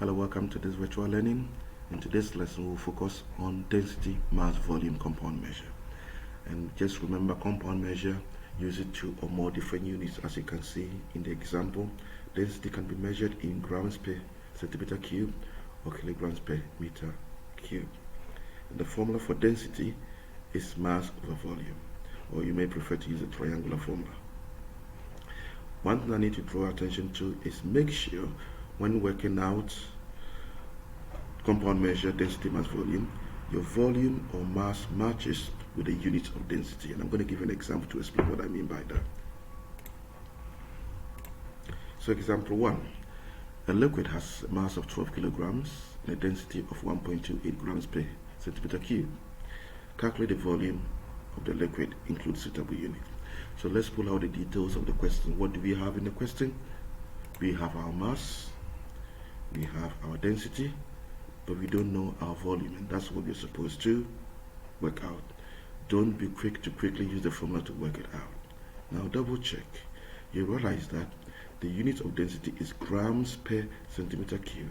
Hello, welcome to this virtual learning. In today's lesson, we'll focus on density, mass, volume, compound measure. And just remember, compound measure uses 2 or more different units. As you can see in the example, density can be measured in grams per centimeter cube or kilograms per meter cube. And the formula for density is mass over volume, or you may prefer to use a triangular formula. One thing I need to draw attention to is make sure when working out compound measure, density, mass, volume, your volume or mass matches with the unit of density. And I'm going to give you an example to explain what I mean by that. So example 1, a liquid has a mass of 12 kilograms and a density of 1.28 grams per centimeter cube. Calculate the volume of the liquid, include suitable unit. So let's pull out the details of the question. What do we have in the question? We have our mass, we have our density, but we don't know our volume, and that's what we're supposed to work out. Don't be quick to quickly use the formula to work it out. Now double check. You realize that the unit of density is grams per centimeter cube,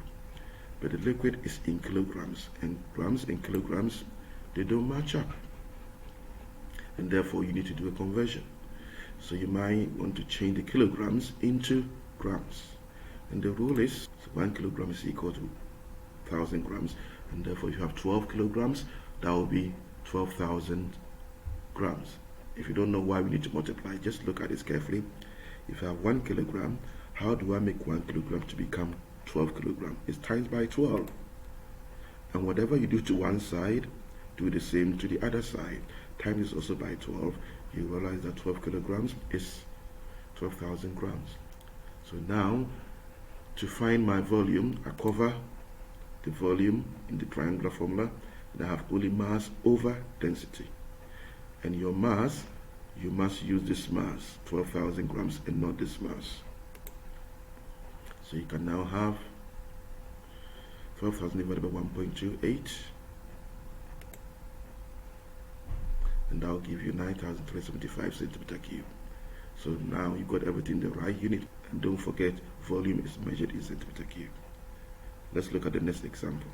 but the liquid is in kilograms, and grams and kilograms, they don't match up, and therefore you need to do a conversion. So you might want to change the kilograms into grams, and the rule is 1 kilogram is equal to 1,000 grams, and therefore if you have 12 kilograms, that will be 12,000 grams. If you don't know why we need to multiply, just look at this carefully. If I have 1 kilogram, how do I make 1 kilogram to become 12 kilograms? It's times by 12, and whatever you do to one side, do the same to the other side. Times is also by 12. You realize that 12 kilograms is 12,000 grams. So now, to find my volume, I cover the volume in the triangular formula, and I have only mass over density. And your mass, you must use this mass, 12,000 grams, and not this mass. So you can now have 12,000 divided by 1.28, and that will give you 9,375 centimeter cube. So now you got everything in the right unit, and don't forget volume is measured in centimeter cube. Let's look at the next example.